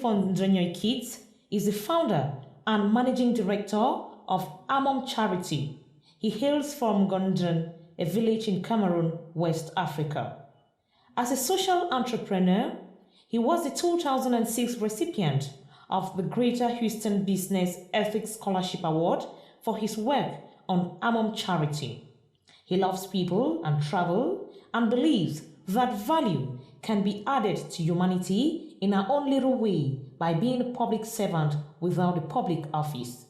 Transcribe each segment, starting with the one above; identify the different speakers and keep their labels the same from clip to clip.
Speaker 1: Fondranoy Keats is the founder and managing director of Amom Charity. He hails from Gondren, a village in Cameroon, West Africa. As a social entrepreneur, he was the 2006 recipient of the Greater Houston Business Ethics Scholarship Award for his work on Amom Charity. He loves people and travel and believes that value can be added to humanity in our own little way by being a public servant without a public office.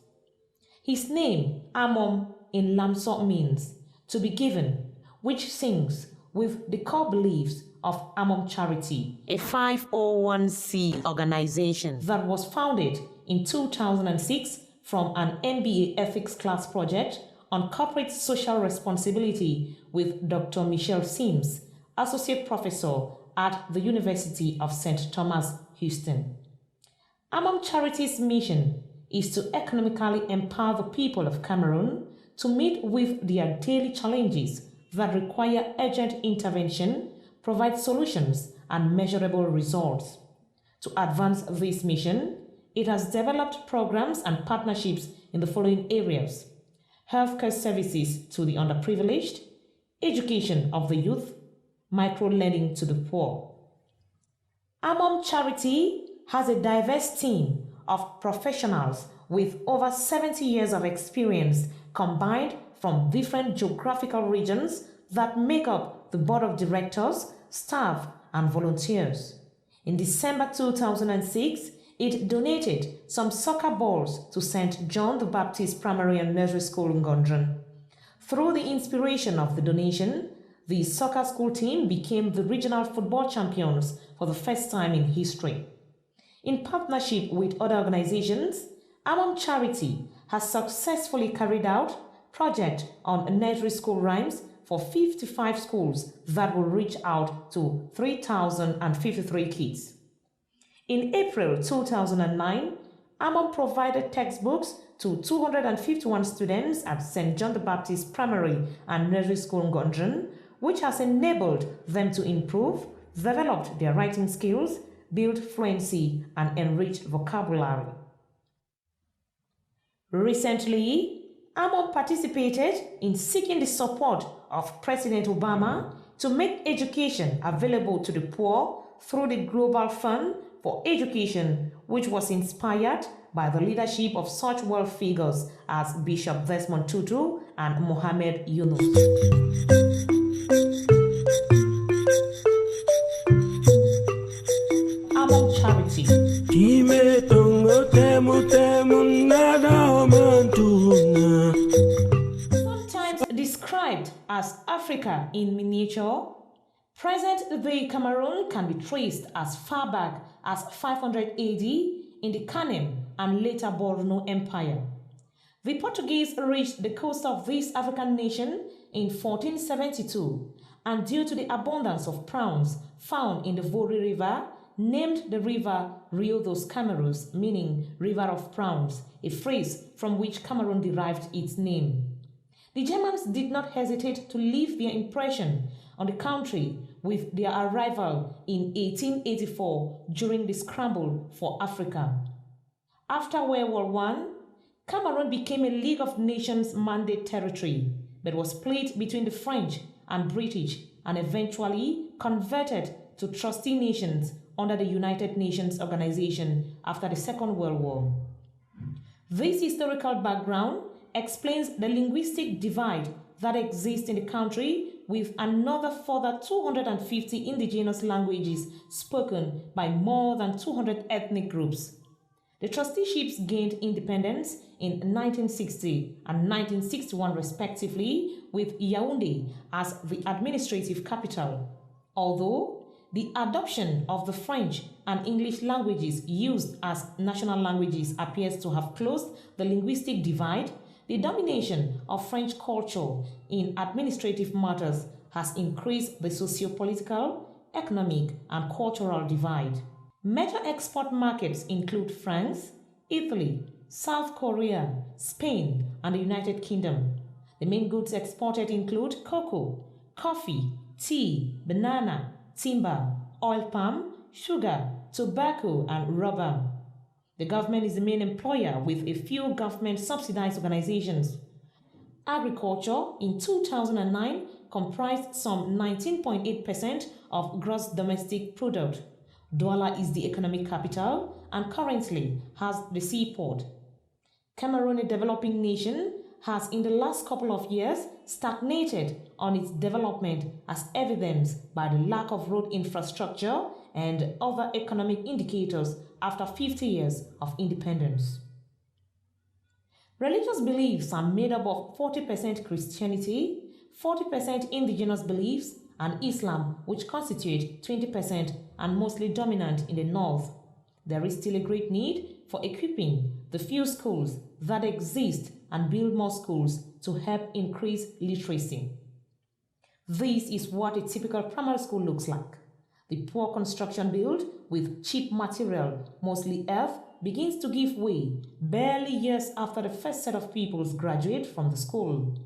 Speaker 1: His name, Amom, in Lamso means to be given, which syncs with the core beliefs of Amom Charity, a 501c organization that was founded in 2006 from an MBA ethics class project on corporate social responsibility with Dr. Michelle Sims, Associate Professor at the University of St. Thomas, Houston. Amom Charity's mission is to economically empower the people of Cameroon to meet with their daily challenges that require urgent intervention, provide solutions, and measurable results. To advance this mission, it has developed programs and partnerships in the following areas: healthcare services to the underprivileged, education of the youth, micro-lending to the poor. Amom Charity has a diverse team of professionals with over 70 years of experience combined from different geographical regions that make up the board of directors, staff, and volunteers. In December 2006, it donated some soccer balls to St. John the Baptist Primary and Nursery School in Gondren. Through the inspiration of the donation, the soccer school team became the regional football champions for the first time in history. In partnership with other organizations, Amom Charity has successfully carried out projects on nursery school rhymes for 55 schools that will reach out to 3,053 kids. In April 2009, Amom provided textbooks to 251 students at St. John the Baptist Primary and Nursery School in Gondren, which has enabled them to improve, develop their writing skills, build fluency, and enrich vocabulary. Recently, Amom participated in seeking the support of President Obama to make education available to the poor through the Global Fund for Education, which was inspired by the leadership of such world figures as Bishop Desmond Tutu and Mohammed Yunus. Amom Charity. Sometimes described as Africa in miniature, present-day Cameroon can be traced as far back as 500 AD in the Kanem and later Borno Empire. The Portuguese reached the coast of this African nation in 1472, and due to the abundance of prawns found in the Vori River, named the river Rio dos Cameros, meaning river of prawns, a phrase from which Cameroon derived its name. The Germans did not hesitate to leave their impression on the country with their arrival in 1884 during the scramble for Africa. After World War I, Cameroon became a League of Nations mandate territory, but was split between the French and British and eventually converted to trustee nations under the United Nations Organization after the Second World War. This historical background explains the linguistic divide that exists in the country, with another further 250 indigenous languages spoken by more than 200 ethnic groups. The trusteeships gained independence in 1960 and 1961 respectively, with Yaoundé as the administrative capital. Although the adoption of the French and English languages used as national languages appears to have closed the linguistic divide, the domination of French culture in administrative matters has increased the socio-political, economic, and cultural divide. Major export markets include France, Italy, South Korea, Spain, and the United Kingdom. The main goods exported include cocoa, coffee, tea, banana, timber, oil palm, sugar, tobacco, and rubber. The government is the main employer with a few government-subsidized organizations. Agriculture in 2009 comprised some 19.8% of gross domestic product. Douala is the economic capital and currently has the seaport. Cameroon, a developing nation, has in the last couple of years stagnated on its development as evidenced by the lack of road infrastructure and other economic indicators after 50 years of independence. Religious beliefs are made up of 40% Christianity, 40% indigenous beliefs, and Islam, which constitute 20% and mostly dominant in the north. There is still a great need for equipping the few schools that exist and build more schools to help increase literacy. This is what a typical primary school looks like. The poor construction built with cheap material, mostly earth, begins to give way barely years after the first set of pupils graduate from the school.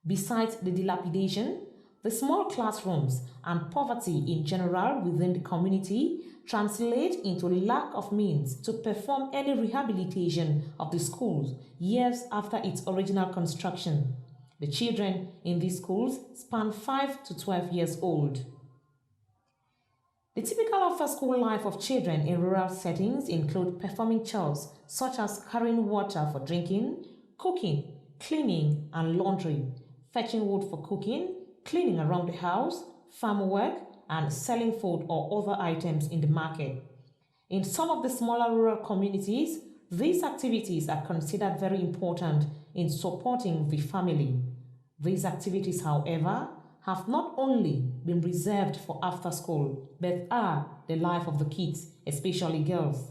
Speaker 1: Besides the dilapidation, the small classrooms and poverty in general within the community translate into lack of means to perform any rehabilitation of the schools years after its original construction. The children in these schools span 5 to 12 years old. The typical after-school life of children in rural settings include performing chores such as carrying water for drinking, cooking, cleaning, and laundry, fetching wood for cooking, cleaning around the house, farm work, and selling food or other items in the market. In some of the smaller rural communities, these activities are considered very important in supporting the family. These activities, however, have not only been reserved for after school, but are the life of the kids, especially girls.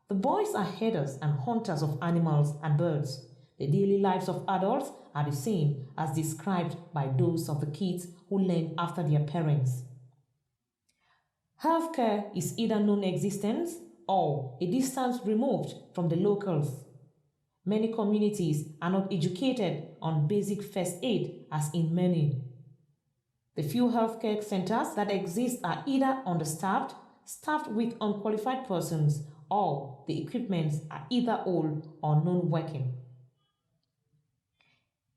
Speaker 1: The boys are herders and hunters of animals and birds. The daily lives of adults are the same as described by those of the kids who learn after their parents. Healthcare is either non-existent or a distance removed from the locals. Many communities are not educated on basic first aid as in many. The few healthcare centers that exist are either understaffed, staffed with unqualified persons, or the equipments are either old or non-working.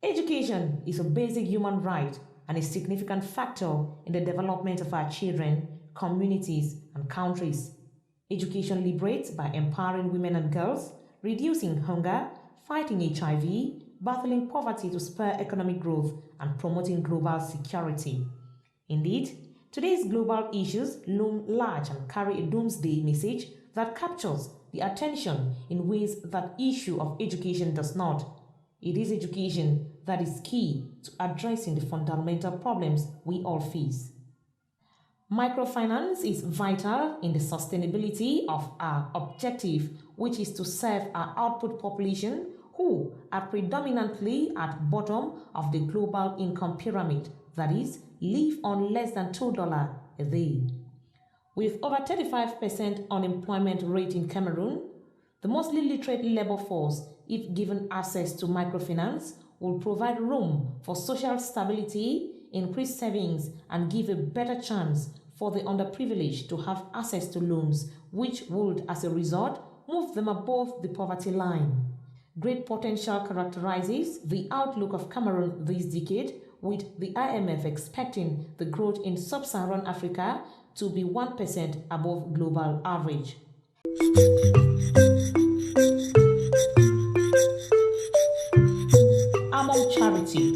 Speaker 1: Education is a basic human right and a significant factor in the development of our children, communities, and countries. Education liberates by empowering women and girls, reducing hunger, fighting HIV, battling poverty to spur economic growth, and promoting global security. Indeed, today's global issues loom large and carry a doomsday message that captures the attention in ways that issue of education does not. It is education that is key to addressing the fundamental problems we all face. Microfinance is vital in the sustainability of our objective, which is to serve our output population who are predominantly at bottom of the global income pyramid, that is, live on less than $2 a day. With over 35% unemployment rate in Cameroon, the mostly literate labor force, if given access to microfinance, will provide room for social stability, increase savings, and give a better chance for the underprivileged to have access to loans, which would, as a result, move them above the poverty line. Great potential characterizes the outlook of Cameroon this decade, with the IMF expecting the growth in sub-Saharan Africa to be 1% above global average. Amom Charity.